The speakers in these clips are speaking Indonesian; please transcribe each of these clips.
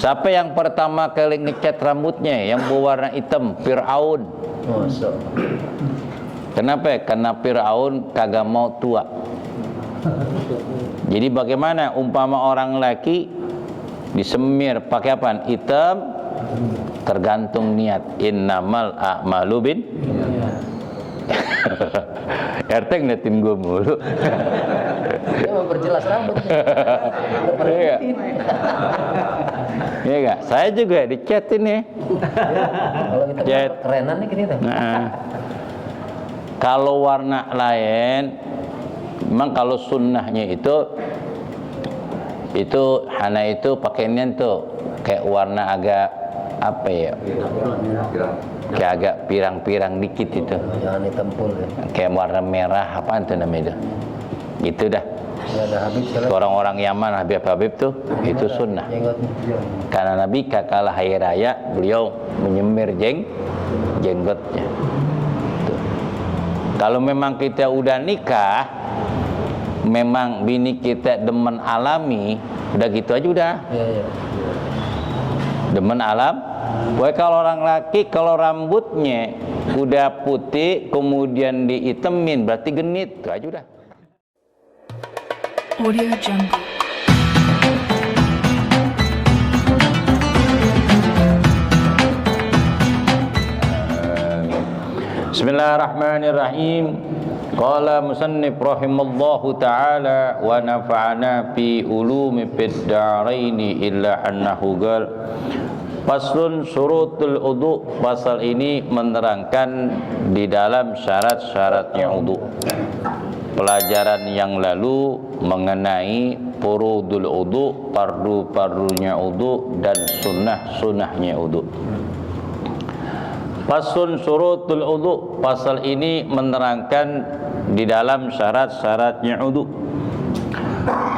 Siapa yang pertama kali ngecat rambutnya yang berwarna hitam? Fir'aun. Kenapa? Karena Fir'aun kagak mau tua. Jadi bagaimana umpama orang laki disemir pakai apa? Hitam, tergantung niat. Innamal a'malu bin RT ngeliatin gue mulu. Dia mau perjelas rambut. Iya. Iya enggak? Saya juga dicat ini. Kalau kita kerenan nih kita. Nah, kalau warna lain, memang kalau sunnahnya itu hana itu pakaiannya tuh kayak warna agak apa ya? Kayak agak pirang-pirang dikit itu. Jangan ditempul ya. Kayak warna merah apaan tuh namanya itu? Itu dah. Orang-orang Yaman Habib tuh itu sunnah. Karena Nabi kala hari raya beliau menyemir jenggotnya. Tuh. Kalau memang kita udah nikah, memang bini kita demen alami, udah gitu aja udah. Iya. Demen alam. Wah, kalau orang laki kalau rambutnya udah putih kemudian diitemin berarti genit, itu aja udah. Audio Jungle. Bismillahirrahmanirrahim. Qala musannif rahimallahu ta'ala wa nafa'ana fi ulumi fid daraini illa annahu qala Faslun syurutul wudu. Pasal ini menerangkan di dalam syarat-syaratnya wudu. Pelajaran yang lalu mengenai furudul wudu, fardu-fardunya wudu dan sunnah-sunnahnya wudu. Faslun syurutul wudu. Pasal ini menerangkan di dalam syarat-syaratnya wudu.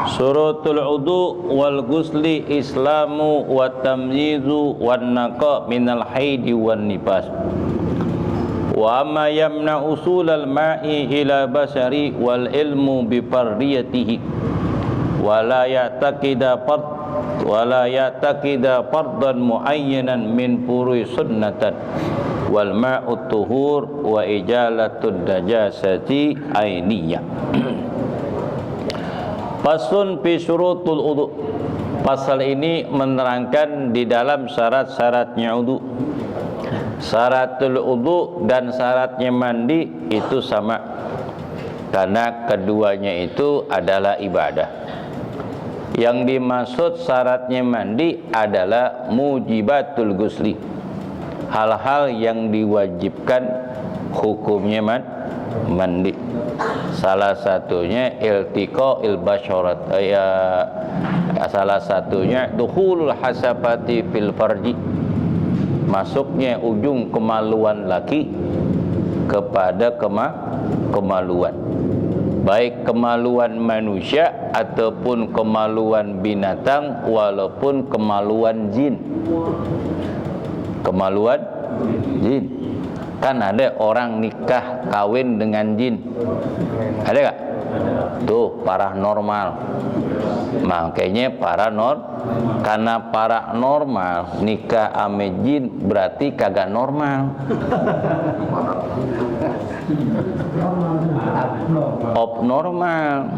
Syurutul wudu wal ghusli islamu wa tamyizu wan naqa minal haidi wan nifas. Wa amma yamna usulal ma'i ila basari wal ilmu bi fardiyatihi wa la ya'taqida fardan muayyanan min furui sunnatan wal ma'ut tuhur wa ijalatud najasati ainiyah. Faslun fi syurutul wudu. Pasal ini menerangkan di dalam syarat-syaratnya wudu. Syaratul wudu dan syaratnya mandi itu sama. Karena keduanya itu adalah ibadah. Yang dimaksud syaratnya mandi adalah mujibatul ghusli. Hal-hal yang diwajibkan hukumnya mandi. Salah satunya iltiqa basyarat, salah satunya dukhulul hasafati fil farji, masuknya ujung kemaluan laki kepada kemaluan, baik kemaluan manusia ataupun kemaluan binatang, walaupun kemaluan jin. Kemaluan jin. Kan ada orang nikah kawin dengan jin. Ada gak? Tuh paranormal. Makanya karena paranormal nikah ame jin berarti kagak normal. Abnormal.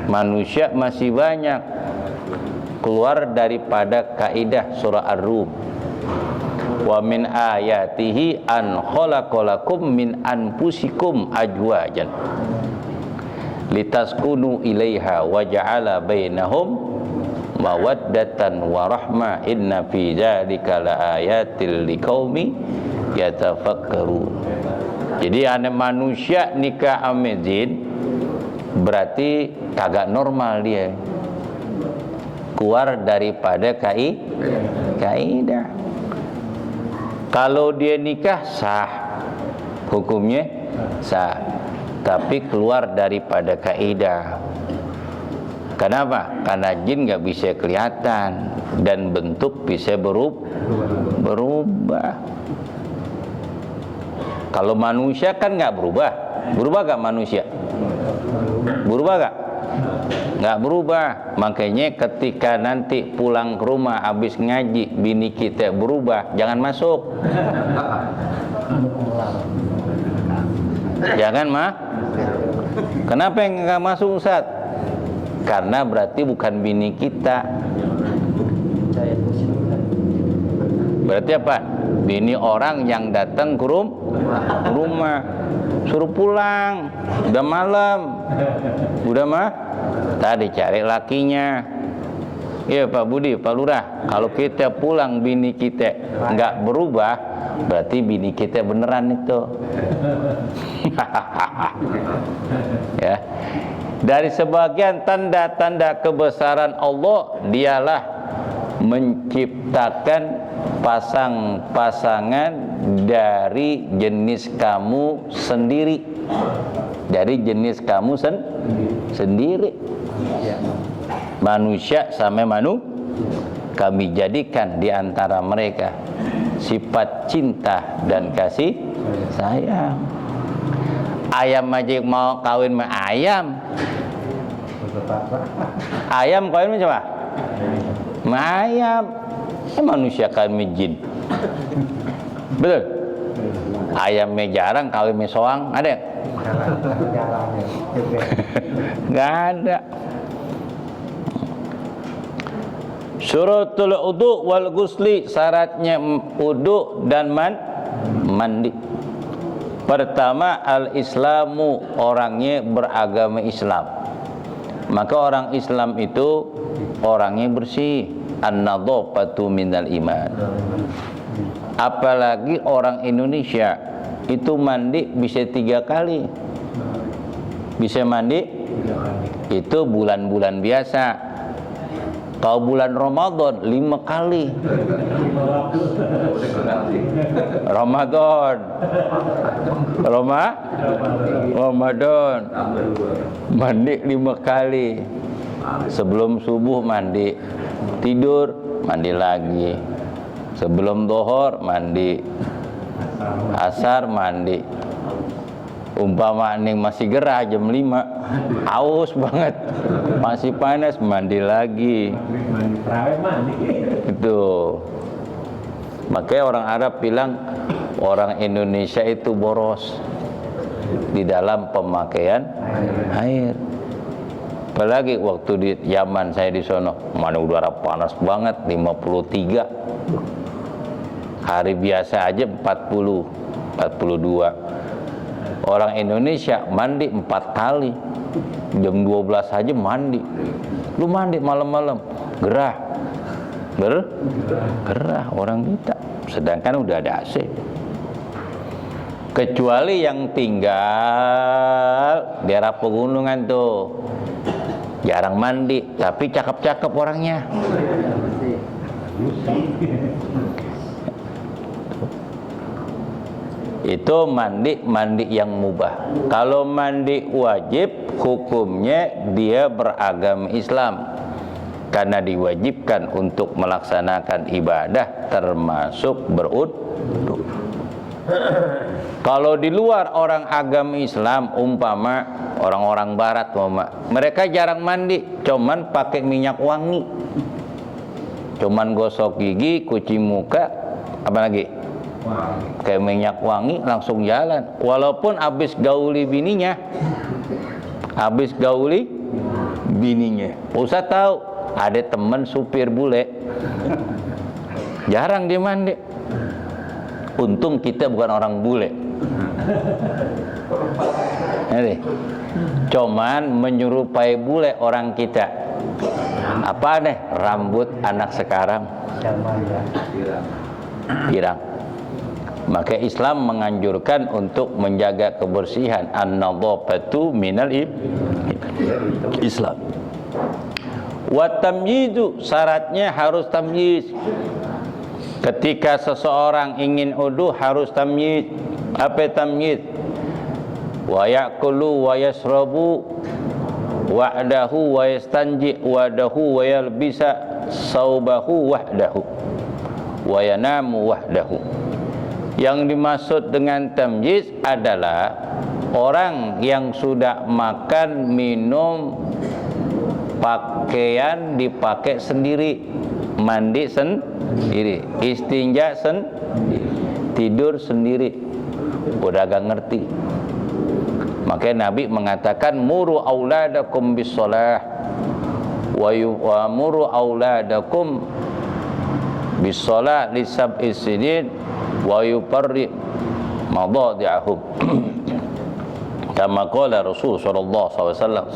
Manusia masih banyak. Keluar daripada kaidah surah Ar-Rum. Wa min ayatihi an khalaqalakum min anfusikum ajwajan litaskunu ilaiha wa ja'ala bainahum mawaddatan wa rahmah inna fi dzalika laayatil liqaumi yatafakkarun. Jadi ada manusia nikah ame jin berarti kagak normal dia. Keluar daripada kaidah. Kalau dia nikah sah, hukumnya sah, tapi keluar daripada kaidah. Kenapa? Karena jin nggak bisa kelihatan dan bentuk bisa berubah. Kalau manusia kan nggak berubah. Berubah gak manusia? Berubah gak? nggak berubah. Makanya ketika nanti pulang ke rumah habis ngaji bini kita berubah, jangan masuk. Jangan mah. Kenapa yang nggak masuk Ustaz? Karena berarti bukan bini kita. Berarti apa? Bini orang yang datang ke rumah. Suruh pulang. Udah malam. Udah mah? Tadi cari lakinya. Iya Pak Budi, Pak Lurah. Kalau kita pulang bini kita nggak berubah, berarti bini kita beneran itu. Ya. Dari sebagian tanda-tanda kebesaran Allah, dialah menciptakan pasang-pasangan dari jenis kamu sendiri. Dari jenis kamu sendiri. Manusia sama kami jadikan di antara mereka sifat cinta dan kasih sayang. Ayam aja mau kawin sama ayam. Ayam kawin sama siapa? Sama ayam. Manusia kawin sama jin. Betul? Ayamnya jarang kawin sama soang, ada? Nggak ada. Syurutul wudu wal ghusli, syaratnya wudu dan mandi. Pertama, al-islamu, orangnya beragama Islam. Maka orang Islam itu orangnya bersih. An-nadhafatu minal iman. Apalagi orang Indonesia itu mandi bisa 3 kali. Bisa mandi itu bulan-bulan biasa. Kalau bulan Ramadan 5 kali. Ramadan mandi 5 kali. Sebelum subuh mandi, tidur mandi lagi. Sebelum zuhur mandi, asar mandi. Umpama ning masih gerah jam 5, haus banget, masih panas, mandi lagi. Itu. Makanya orang Arab bilang orang Indonesia itu boros di dalam pemakaian air. Apalagi waktu di Yaman saya di sono, mana udara panas banget, 53. Hari biasa aja 40, 42. Orang Indonesia mandi 4 kali. Jam 12 aja mandi. Lu mandi malam-malam, gerah. Gerah orang kita. Sedangkan udah ada AC. Kecuali yang tinggal daerah pegunungan tuh, jarang mandi, tapi cakep-cakep orangnya. Itu mandi yang mubah. Kalau mandi wajib, hukumnya dia beragama Islam karena diwajibkan untuk melaksanakan ibadah termasuk berwudu. Kalau di luar orang agama Islam, umpama orang-orang barat, mereka jarang mandi, cuman pakai minyak wangi, cuman gosok gigi, cuci muka, apa lagi? Kayak minyak wangi langsung jalan. Walaupun habis gauli bininya. Ustaz tahu ada teman supir bule, jarang dia mandi. Untung kita bukan orang bule. Jadi, cuman menyerupai bule orang kita. Apa deh rambut anak sekarang? Pirang. Maka Islam menganjurkan untuk menjaga kebersihan. An-nadhafatu minal Islam. Wa tamyizu, syaratnya harus tamyiz. Ketika seseorang ingin wudu harus tamyiz. Apa tamyiz? Wa ya'kulu wa yashrabu wa'dahu wa yastanji wa'dahu wa yalbisa saubahu wahdahu wa yanamu wahdahu. Yang dimaksud dengan tamyiz adalah orang yang sudah makan, minum pakaian dipakai sendiri, mandi sendiri, istinja sendiri, tidur sendiri. Udah agak ngerti. Makanya Nabi mengatakan muru auladakum bis-shalah wa muru auladakum bis-shalah li sab'i sinin wa yuparri madadi'ahum. Kama qala Rasul sallallahu alaihi wasallam,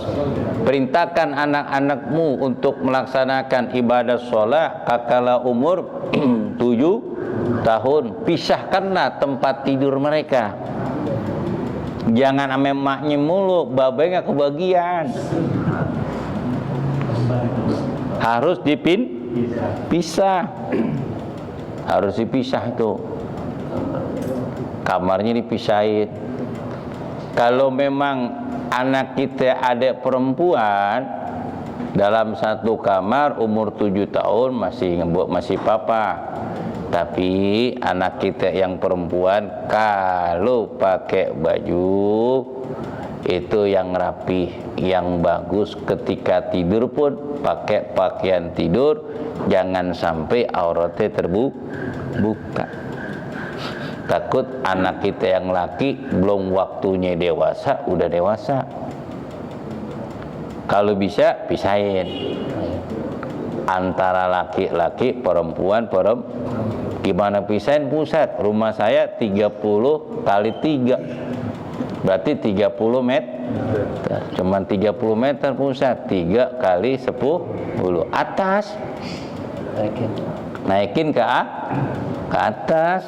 perintahkan anak-anakmu untuk melaksanakan ibadah shalah kakala umur 7 tahun, pisahkanlah tempat tidur mereka. Jangan ame maknya mulu, babe nggak kebagian. Harus pisah. Harus dipisah tuh. Kamarnya dipisahin. Kalau memang anak kita ada perempuan dalam satu kamar umur 7 tahun masih papa. Tapi anak kita yang perempuan kalau pakai baju itu yang rapi, yang bagus, ketika tidur pun pakai pakaian tidur, jangan sampai auratnya terbuka. Takut anak kita yang laki belum waktunya dewasa, udah dewasa. Kalau bisa pisahin antara laki-laki, perempuan. Gimana pisahin pusat? Rumah saya 30 kali 3, berarti 30 meter. Cuman 30 meter pusat, 3 kali 10 atas. Naikin ke atas.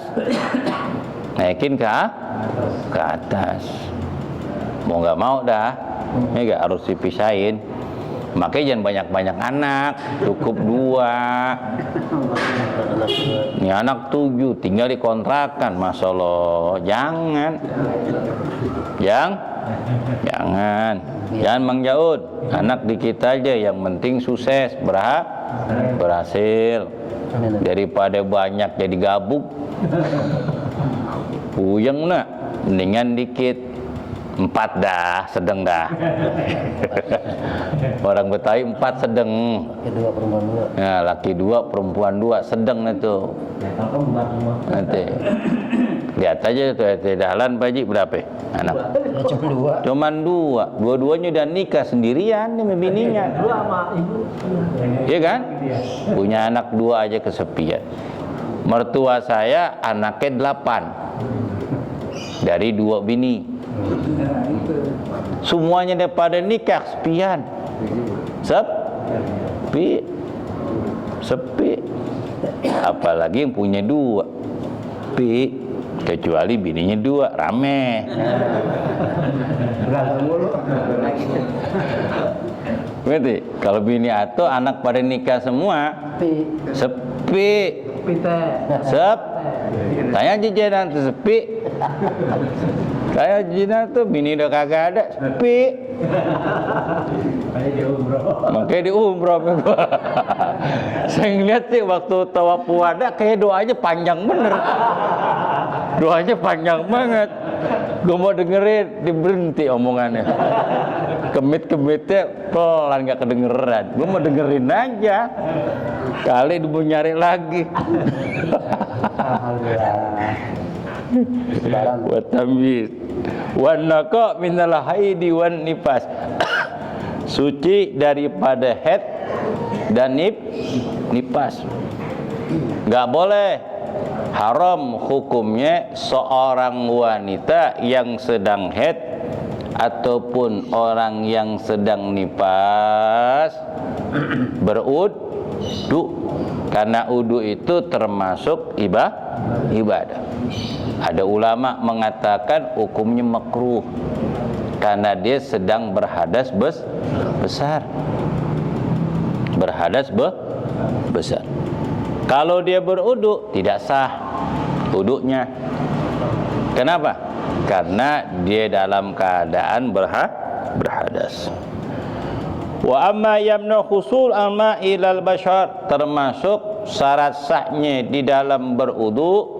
Naikin ke atas. Mau nggak mau dah, ini nggak harus dipisahin. Makanya jangan banyak-banyak anak, cukup 2. Ini anak 7, tinggal dikontrakan, Masya Allah. Jangan Mang Jaud, anak dikit aja, yang penting sukses, berhasil. Daripada banyak jadi gabuk, puyeng nak, mendingan dikit. 4 dah, sedang dah. Orang Betawi 4 sedang. Laki 2 perempuan 2. Ya, laki 2 perempuan 2 sedang itu. Nanti lihat aja tuh jalan Pak Haji berapa anak? Cuman 2. Dua-duanya udah nikah sendirian nih bininya. Iya kan? Punya anak 2 aja kesepian. Mertua saya anaknya 8 dari 2 bini. Semuanya daripada nikah sepian. Sepi. Apalagi yang punya 2. Kecuali bininya 2, rame. Berarti kalau bini atau anak pada nikah semua, sepi. Tanya jajanan tuh sepi. Kayak Jina tuh bini udah kagak ada, sepi. Makanya di umroh. Saya ngeliat sih waktu tawaf wada kayak doanya panjang bener. Doanya panjang banget. Gue mau dengerin, diberhenti omongannya. Kemit-kemitnya pelan, gak kedengeran. Gue mau dengerin aja. Kali dia mau nyari lagi. Wa tamyiz wa naqa minal haidi wan nifas. Suci daripada haid dan nifas. Enggak boleh, haram hukumnya seorang wanita yang sedang haid ataupun orang yang sedang nifas berwudu, karena wudu itu termasuk ibadah. Ada ulama mengatakan hukumnya makruh karena dia sedang berhadas besar. Besar. Kalau dia berwudu tidak sah wudunya. Kenapa? Karena dia dalam keadaan berhadas. Wa amma yamna husul alma ilal bashar, termasuk syarat sahnya di dalam berwudu.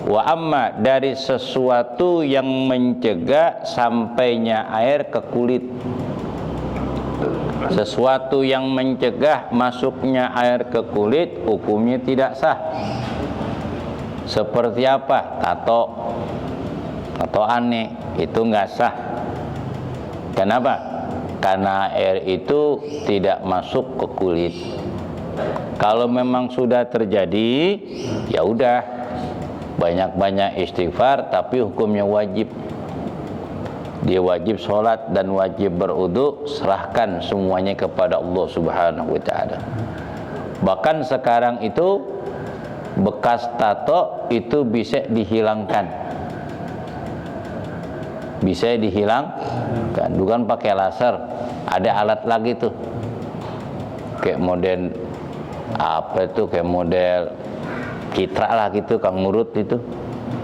Wa amma, dari sesuatu yang mencegah sampainya air ke kulit. Sesuatu yang mencegah masuknya air ke kulit hukumnya tidak sah. Seperti apa? Tato atau aneh, itu nggak sah. Kenapa? Karena air itu tidak masuk ke kulit. Kalau memang sudah terjadi, ya udah, banyak-banyak istighfar, tapi hukumnya wajib. Dia wajib sholat dan wajib berwudu, serahkan semuanya kepada Allah Subhanahu wa Ta'ala. Bahkan sekarang itu bekas tato itu bisa dihilangkan. Bisa dihilangkan, bukan pakai laser. Ada alat lagi tuh, kayak model apa itu, kayak model citra lah gitu, Kang Murut itu,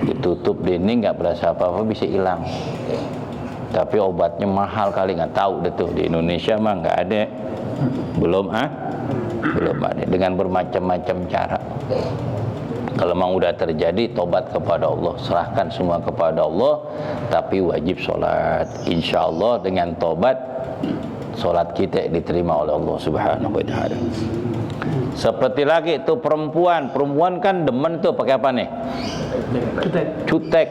ditutup dinding, nggak berasa apa-apa, bisa hilang. Tapi obatnya mahal kali, nggak tahu deh tuh, di Indonesia mah nggak ada, belum ada, dengan bermacam-macam cara. Kalau memang udah terjadi, tobat kepada Allah, serahkan semua kepada Allah, tapi wajib sholat. Insya Allah dengan tobat, sholat kita diterima oleh Allah Subhanahu wa Ta'ala. Seperti lagi itu perempuan kan demen tuh pakai apa nih? Cutek.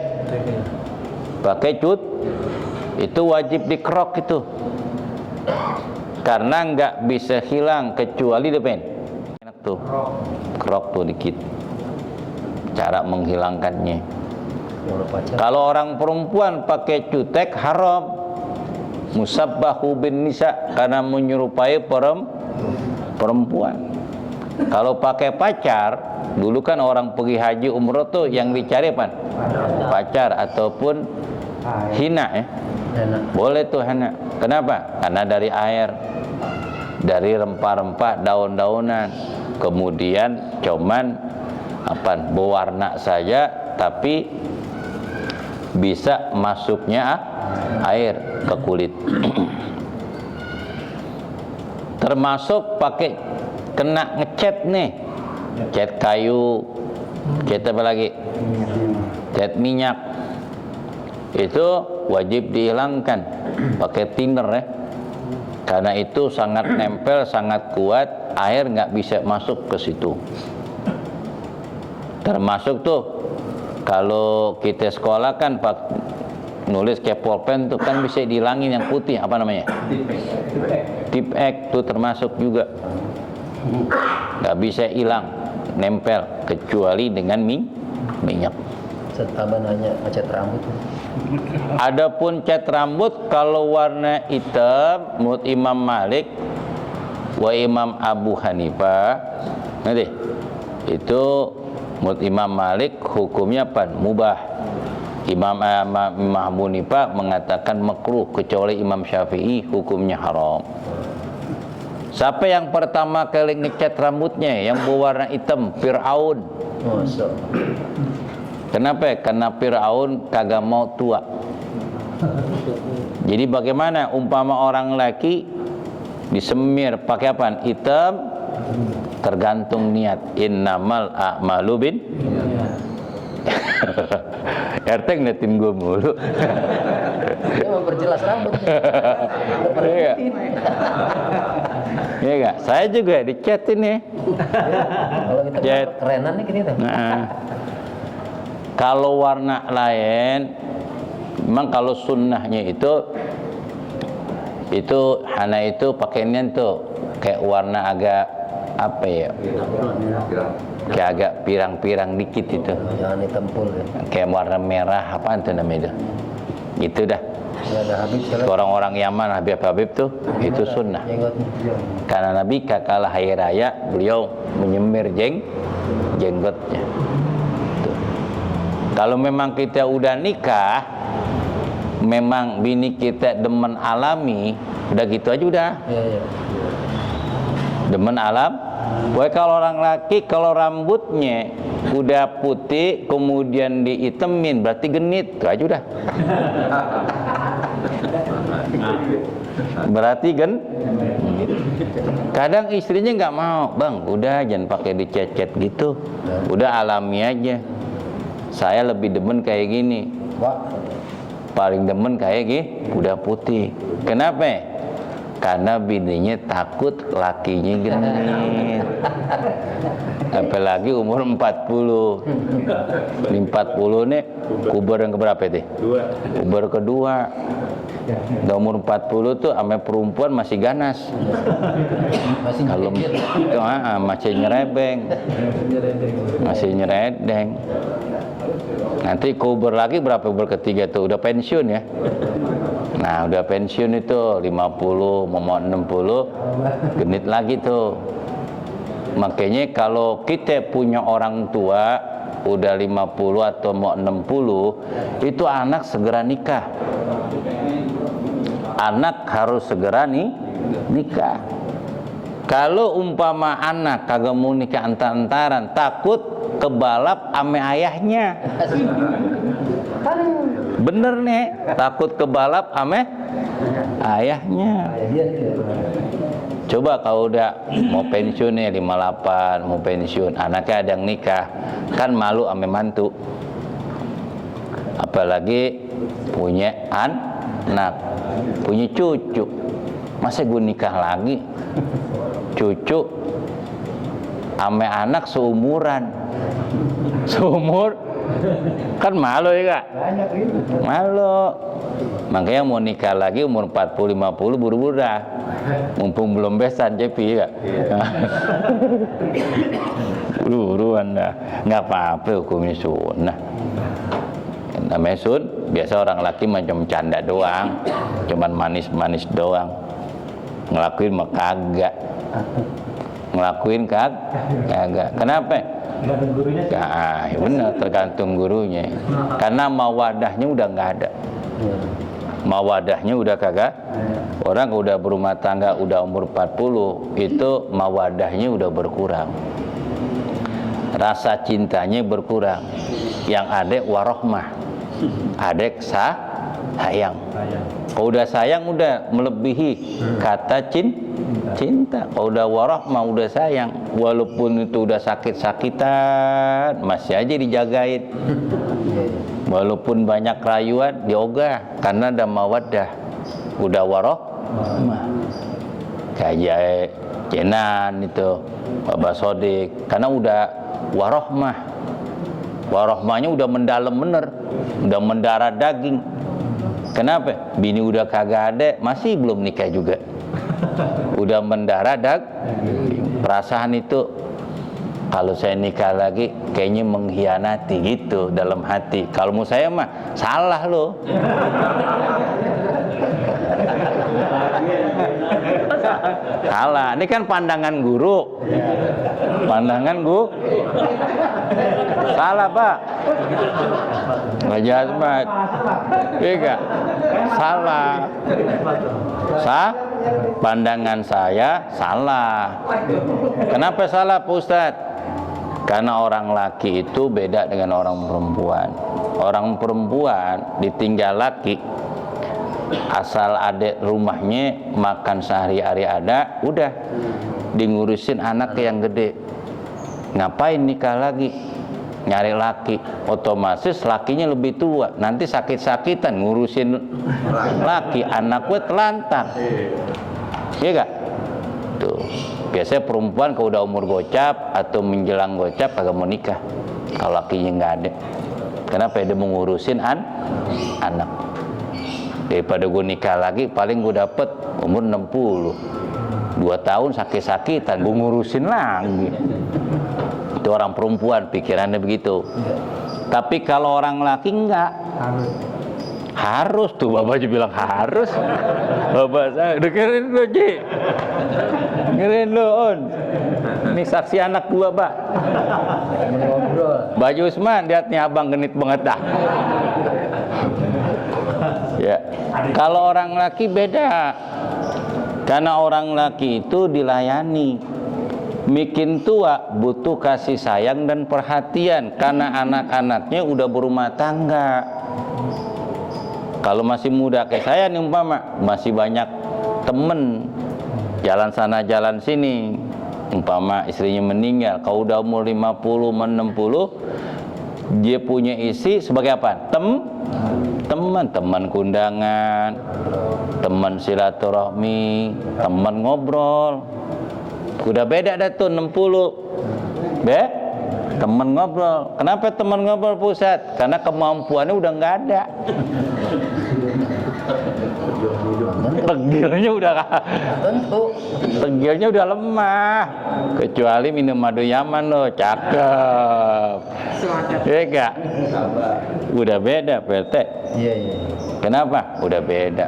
Pakai itu wajib dikerok itu, karena nggak bisa hilang kecuali depan. Enak tuh, kerok tuh dikit. Cara menghilangkannya. Kalau orang perempuan pakai cutek haram, musabbahu bin nisa, karena menyerupai perempuan. Kalau pakai pacar, dulu kan orang pergi haji umroh tuh yang dicari apa? Pacar ataupun hina ya. Boleh tuh hina. Kenapa? Karena dari air, dari rempah-rempah, daun-daunan, kemudian cuman berwarna saja, tapi bisa masuknya air ke kulit. Termasuk pakai kena ngecat nih, cat kayu, cat apa lagi, cat minyak, itu wajib dihilangkan pakai thinner ya, karena itu sangat nempel, sangat kuat, air nggak bisa masuk ke situ. Termasuk tuh kalau kita sekolah kan nulis kayak pulpen tuh kan bisa dihilangin yang putih, apa namanya? Tipek tuh termasuk juga, nggak bisa hilang, nempel kecuali dengan minyak. Setaban hanya cat rambut. Adapun cat rambut kalau warna hitam, menurut Imam Malik wa Imam Abu Hanifah, nanti itu menurut Imam Malik hukumnya apa? Mubah. Imam Abu Hanifah mengatakan makruh, kecuali Imam Syafi'i hukumnya haram. Siapa yang pertama kali ngecat rambutnya yang berwarna hitam? Fir'aun. Kenapa? Karena Fir'aun kagak mau tua. Jadi bagaimana umpama orang laki disemir pakai apa? Hitam, tergantung niat. Innamal a'malu bin RT ngeliatin gue mulu. Dia memperjelas rambutnya. Iya. Iya enggak? Saya juga dicat ini. Kalau kita kerenan nih kita. Nah, kalau warna lain, memang kalau sunnahnya itu hana itu pakainya tuh kayak warna agak apa ya? Kayak agak pirang-pirang dikit itu. Jangan ditempul ya. Kayak warna merah, apaan tuh namanya itu? Itu dah. Orang-orang Yaman, Habib tuh itu sunnah. Karena Nabi kala hari raya beliau menyemir jenggotnya. Tuh. Kalau memang kita udah nikah, memang bini kita demen alami, udah gitu aja udah. Demen alam. Wah, kalau orang laki kalau rambutnya udah putih kemudian diitemin berarti genit, itu aja udah. Berarti kadang istrinya nggak mau, bang, udah jangan pakai dicet-cet gitu, udah alami aja. Saya lebih demen kayak gini, paling demen kayak gini, udah putih. Kenapa? Karena bininya takut lakinya genit. Apalagi umur 40. Ini 40 nih kubur yang keberapa itu? Kubur kedua. Udah umur 40 tuh ame perempuan masih ganas. Kalau masih nyerebeng. Masih nyeredeng. Nanti kubur lagi berapa kubur ketiga tuh? Udah pensiun ya. Nah, udah pensiun itu 50, mau 60, genit lagi tuh. Makanya kalau kita punya orang tua udah 50 atau mau 60, itu anak segera nikah. Anak harus segera nikah. Kalau umpama anak kagak mau nikah antar-antaran, takut kebalap ame ayahnya. Bener nih, takut kebalap ame ayahnya. Coba kalau udah mau pensiun nih 58, mau pensiun, anaknya ada yang nikah, kan malu ame mantu. Apalagi punya anak, punya cucu. Masa gue nikah lagi? Cucu ame anak seumuran. Seumur kan malu ya Kak? Malu. Makanya mau nikah lagi umur 40-50 buru-buru dah. Mumpung belum besan Cepi ya Kak? Buru-buruan dah. Nggak apa-apa hukumnya sunnah. Namanya sun, biasa orang laki macam canda doang. Cuman manis-manis doang. Ngelakuin mah kagak. Ngelakuin kagak. Kenapa? Ya benar, tergantung gurunya. Karena mawadahnya udah nggak ada. Mawadahnya udah kagak. Orang udah berumah tangga udah umur 40, itu mawadahnya udah berkurang. Rasa cintanya berkurang. Yang ada warohmah. Ada sayang. Kalau udah sayang udah melebihi kata cinta. Kalau udah warohmah udah sayang, walaupun itu udah sakit-sakitan masih aja dijagain. Walaupun banyak rayuan diogah karena ada mawaddah. Udah warohmah. Kayak Jenan itu Bapak Sodik, karena udah warohmah. Warohmahnya udah mendalam bener, udah mendarah daging. Kenapa? Bini udah kagak ada, masih belum nikah juga. Udah mendarah daging. Perasaan itu kalau saya nikah lagi kayaknya mengkhianati gitu dalam hati. Kalau mau saya mah salah loh. Salah. Ini kan pandangan guru. Pandangan guru. Salah Pak. Nggak jazmat. Iya. Salah. Pandangan saya salah. Kenapa salah Pak Ustadz? Karena orang laki itu beda dengan orang perempuan. Orang perempuan ditinggal laki, asal ada rumahnya, makan sehari-hari ada, udah dingurusin anak yang gede. Ngapain nikah lagi? Nyari laki, otomatis lakinya lebih tua, nanti sakit-sakitan ngurusin laki, anak gue telantar. Iya gak? Tuh. Biasanya perempuan kalau udah umur gocap atau menjelang gocap kagak mau nikah kalau lakinya nggak ada. Kenapa? Dia mau ngurusin anak. Daripada gue nikah lagi, paling gue dapet umur 60, 2 tahun sakit-sakitan, gue ngurusin lagi. Itu orang perempuan pikirannya begitu. Tapi kalau orang laki enggak. Harus tuh, Bapak aja bilang harus. Bapak saya dengerin lo Ji. Dengerin lo On. Ini saksi anak gua Pak. Baju Usman, lihat nih abang genit banget dah. Ya. Kalau orang laki beda. Karena orang laki itu dilayani. Makin tua butuh kasih sayang dan perhatian karena anak-anaknya udah berumah tangga. Kalau masih muda kayak saya nih umpama, masih banyak temen jalan sana jalan sini, umpama istrinya meninggal, kalau udah umur 50 60, dia punya isi sebagai apa? Temen. minuman, teman kundangan, teman silaturahmi, teman ngobrol. Udah beda dah tuh 60. Teman ngobrol. Kenapa teman ngobrol, Pak Ustadz? Karena kemampuannya udah nggak ada. Tegilnya udah tegilnya udah lemah. Kecuali minum madu Yaman loh, cakep. Iya enggak? Udah beda, PT. Iya. Kenapa? Udah beda.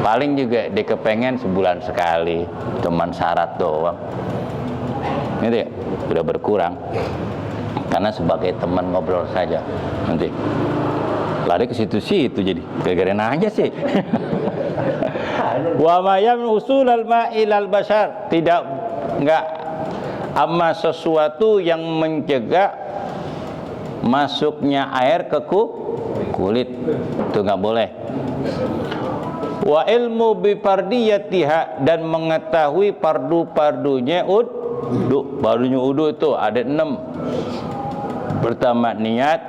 Paling juga dia kepengen sebulan sekali, cuman syarat doang. Gitu ya? Udah berkurang. Karena sebagai teman ngobrol saja. Nanti lari ke situ-situ jadi. Gara-gara nanya sih. Wa mayam usul al-ma'il al-bashar, enggak amma sesuatu yang mencegah masuknya air ke kulit, itu enggak boleh. Wa ilmu bi fardiyatiha, dan mengetahui pardu-pardunya pardunya wudu itu ada 6. Pertama niat,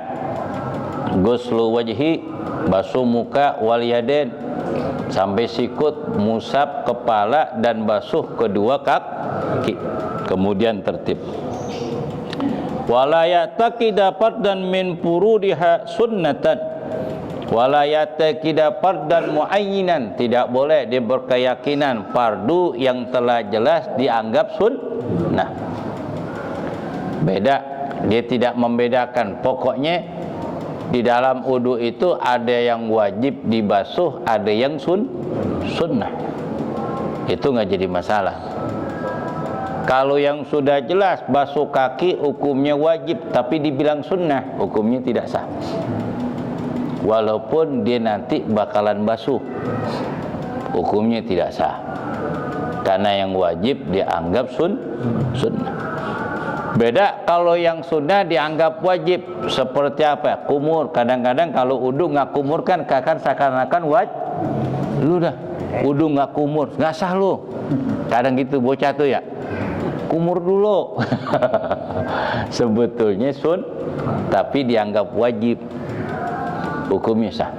ghuslu wajhi, basuh muka, wal yadain, sampai sikut, musab kepala dan basuh kedua kaki. Kemudian tertib. Wala ya'taqida fardan min furudiha sunnatan. Wala ya'taqida fardan muayyinan, tidak boleh dia berkeyakinan fardu yang telah jelas dianggap sunnah. Beda, dia tidak membedakan. Pokoknya di dalam wudu itu ada yang wajib dibasuh, ada yang sunnah. Itu nggak jadi masalah. Kalau yang sudah jelas basuh kaki hukumnya wajib, tapi dibilang sunnah, hukumnya tidak sah. Walaupun dia nanti bakalan basuh, hukumnya tidak sah. Karena yang wajib dianggap sunnah. Beda kalau yang sunnah dianggap wajib. Seperti apa? Kumur. Kadang-kadang kalau wudu nggak kumur kan seakan-akan wajib. Lu dah wudu nggak kumur, nggak sah lu. Kadang gitu bocah tuh ya. Kumur dulu. Sebetulnya tapi dianggap wajib. Hukumnya sah.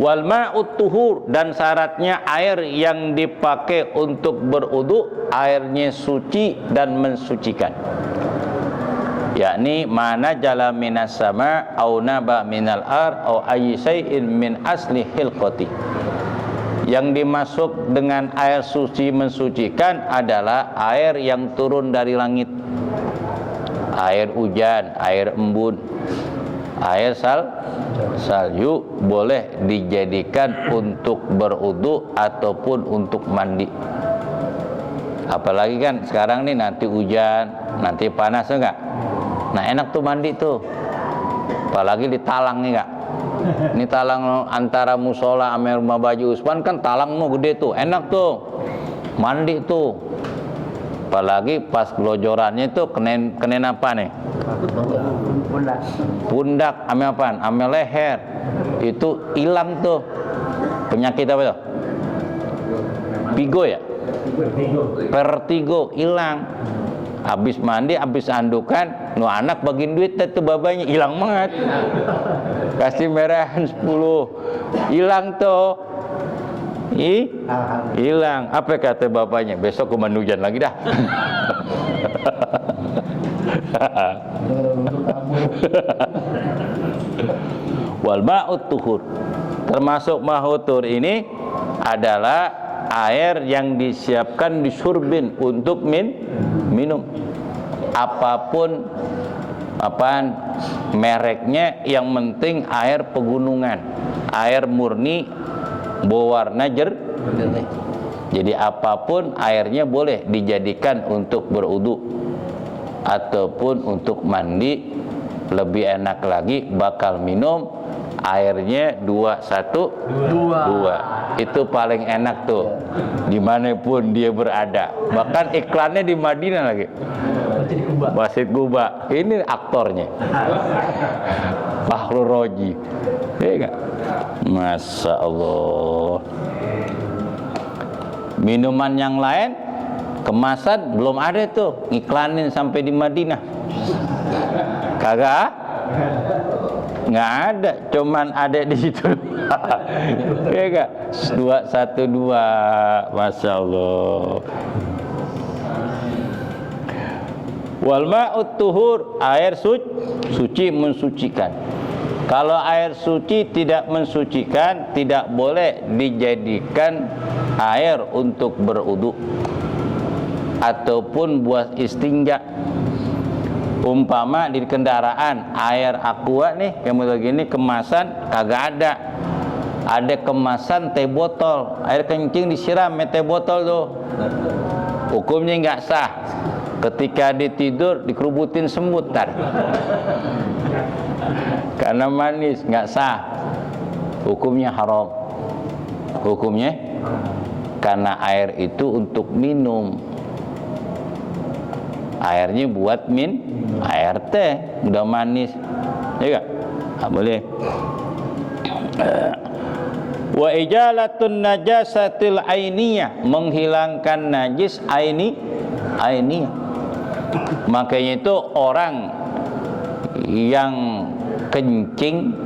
Wal ma'ut tuhur, dan syaratnya air yang dipakai untuk berwudu airnya suci dan mensucikan. Yakni mana jala minas sama au naba minal ar au ayyi syai'in min asli hilqati. Yang dimasuk dengan air suci mensucikan adalah air yang turun dari langit. Air hujan, air embun, air salju boleh dijadikan untuk berwudu ataupun untuk mandi. Apalagi kan sekarang nih nanti hujan, nanti panas enggak? Nah enak tuh mandi tuh. Apalagi di talang nih enggak? Ini talang antara musola sama rumah baju Usman kan talangmu gede tuh, enak tuh mandi tuh. Apalagi pas gelojorannya tuh kenen apa nih? Pundak, ame apaan? Ame leher. Itu hilang tuh. Penyakit apa tuh? Pigo ya? Vertigo, hilang. Habis mandi, habis andukan, nu anak bagiin duit tuh babanya hilang banget. Kasih merahan 10. Hilang tuh. Hilang. Apa kata bapaknya? Besok kuman hujan lagi dah. Wal ma'ut tuhur, termasuk ma'utur ini adalah air yang disiapkan di surbin untuk minum. Apapun mereknya, yang penting air pegunungan, air murni berwarna jernih. Jadi apapun airnya boleh dijadikan untuk berwudu ataupun untuk mandi. Lebih enak lagi bakal minum airnya 2-1-2. Itu paling enak tuh dimanapun dia berada. Bahkan iklannya di Madinah lagi, Masjid Quba. Ini aktornya Fakhrul Roji. Iya gak? Masya Allah. Minuman yang lain kemasan belum ada tuh, iklanin sampai di Madinah kagak. Nggak ada, cuman ada di situ. Ya enggak? 212, Masya Allah. Wal ma'ut tuhur, air suci mensucikan. Kalau air suci tidak mensucikan, tidak boleh dijadikan air untuk berwudu ataupun buat istinja. Umpama di kendaraan air aqua nih yang begini kemasan kagak ada. Ada kemasan teh botol, air kencing disiram teh botol tuh. Hukumnya nggak sah. Ketika ditidur dikerubutin semut tar. Karena manis, nggak sah. Hukumnya haram. Hukumnya karena air itu untuk minum. Airnya buat air teh, udah manis. Ya enggak? Nggak boleh. Wa ijalatun najasatil ainiyah, menghilangkan najis ainiyah. Makanya itu orang yang kencing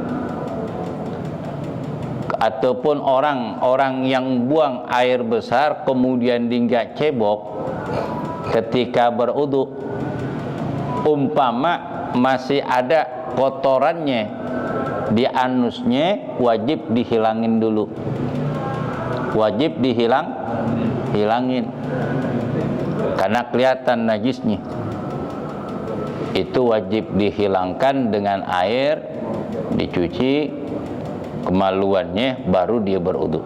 ataupun orang yang buang air besar kemudian dia cebok ketika berwudu, umpama masih ada kotorannya di anusnya, wajib dihilangin dulu. Wajib hilangin karena kelihatan najisnya. Itu wajib dihilangkan dengan air, dicuci kemaluannya, baru dia berwudu.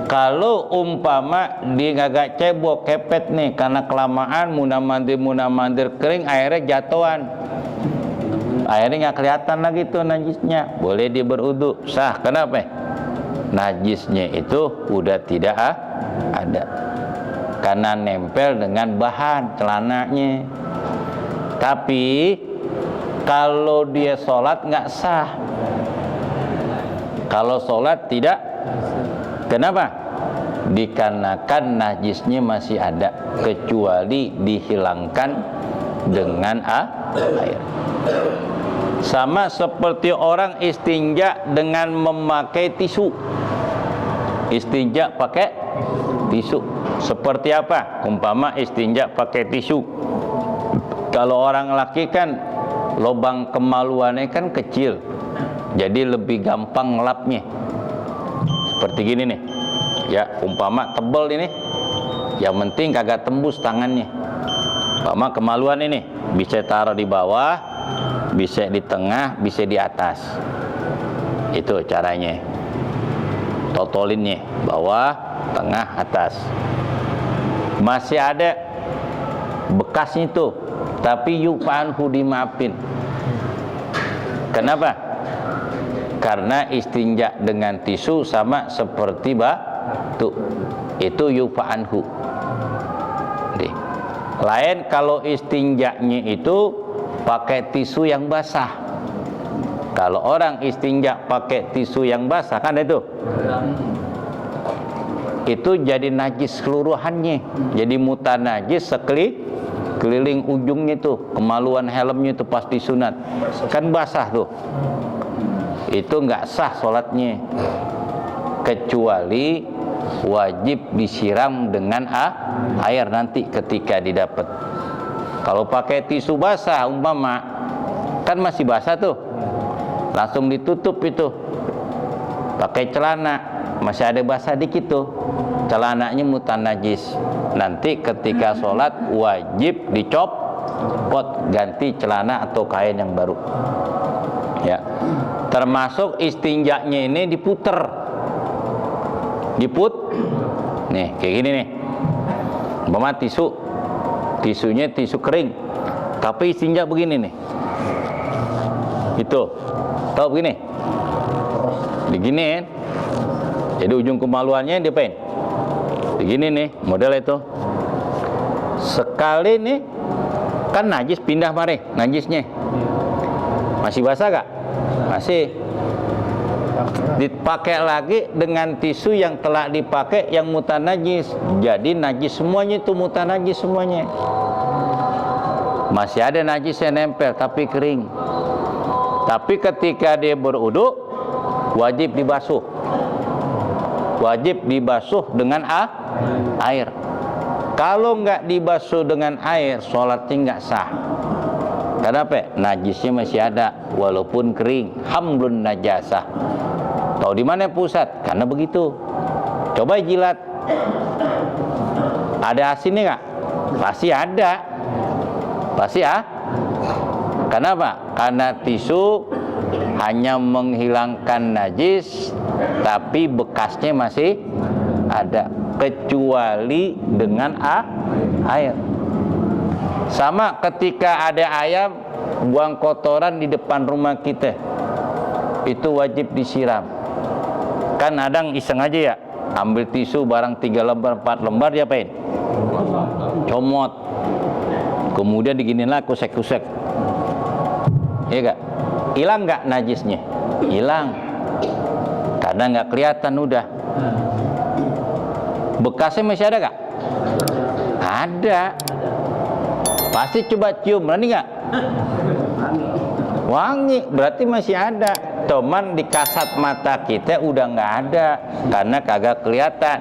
Kalau umpama dia gagak cebok kepet nih karena kelamaan mundur kering, airnya jatuhan, airnya nggak kelihatan lagi tuh najisnya, boleh dia berwudu, sah. Kenapa? Najisnya itu udah tidak ada karena nempel dengan bahan celananya. Tapi kalau dia sholat nggak sah. Kalau sholat tidak. Kenapa? Dikarenakan najisnya masih ada, kecuali dihilangkan dengan air. Sama seperti orang istinja dengan memakai tisu. Istinja pakai tisu. Seperti apa? Umpama istinja pakai tisu. Kalau orang laki kan lubang kemaluannya kan kecil, jadi lebih gampang ngelapnya. Seperti gini nih, ya umpama tebel ini, yang penting kagak tembus tangannya. Umpama kemaluan ini bisa taruh di bawah, bisa di tengah, bisa di atas. Itu caranya. Totolinnya bawah, tengah, atas. Masih ada bekasnya tuh, tapi yufanhu dimaafin. Kenapa? Karena istinja dengan tisu sama seperti batu, itu yufanhu. Lain kalau istinjanya itu pakai tisu yang basah. Kalau orang istinja pakai tisu yang basah kan itu jadi najis keseluruhannya, jadi mutanajis sekeliling ujungnya tuh, kemaluan helmnya tuh pas disunat kan basah tuh, itu nggak sah sholatnya, kecuali wajib disiram dengan air nanti ketika didapat. Kalau pakai tisu basah umpama kan masih basah tuh, langsung ditutup itu pakai celana, masih ada basah dikit tuh, celananya mutanajis. Nanti ketika sholat wajib dicopot, ganti celana atau kain yang baru. Ya, termasuk istinjanya ini diputer, nih kayak gini nih. Umpama tisunya tisu kering, tapi istinja begini nih. Itu, tahu begini? Diginiin. Jadi ujung kemaluannya diapain? Begini nih, model itu. Sekali nih, kan najis pindah mari, najisnya. Masih basah gak? Masih. Dipakai lagi dengan tisu yang telah dipakai yang mutanajis. Jadi najis semuanya itu mutanajis semuanya. Masih ada najis yang nempel tapi kering. Tapi ketika dia berwudu, wajib dibasuh. Wajib dibasuh dengan air. Kalau nggak dibasuh dengan air, sholatnya nggak sah. Kenapa? Najisnya masih ada, walaupun kering. Hamlun najasah. Tahu di mana pusat? Karena begitu. Coba jilat. Ada asinnya nggak? Pasti ada. Pasti Kenapa? Karena tisu hanya menghilangkan najis, tapi bekasnya masih ada. Kecuali dengan air. Sama ketika ada ayam buang kotoran di depan rumah kita, itu wajib disiram. Kan kadang iseng aja ya, ambil tisu barang 3 lembar 4 lembar diapain? Comot. Kemudian diginilah kusek-kusek. Iya gak? Hilang gak najisnya? Hilang. Karena nggak kelihatan udah. Bekasnya masih ada gak? Ada. Pasti coba cium, berani nggak? Wangi, berarti masih ada. Cuman di kasat mata kita udah nggak ada, karena kagak kelihatan.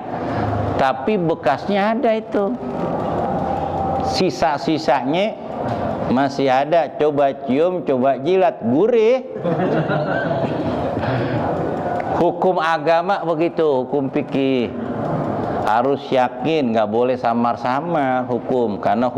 Tapi bekasnya ada itu. Sisa-sisanya masih ada. Coba cium, coba jilat, gurih. Hukum agama begitu, hukum fikih. Harus yakin, nggak boleh samar-samar hukum, karena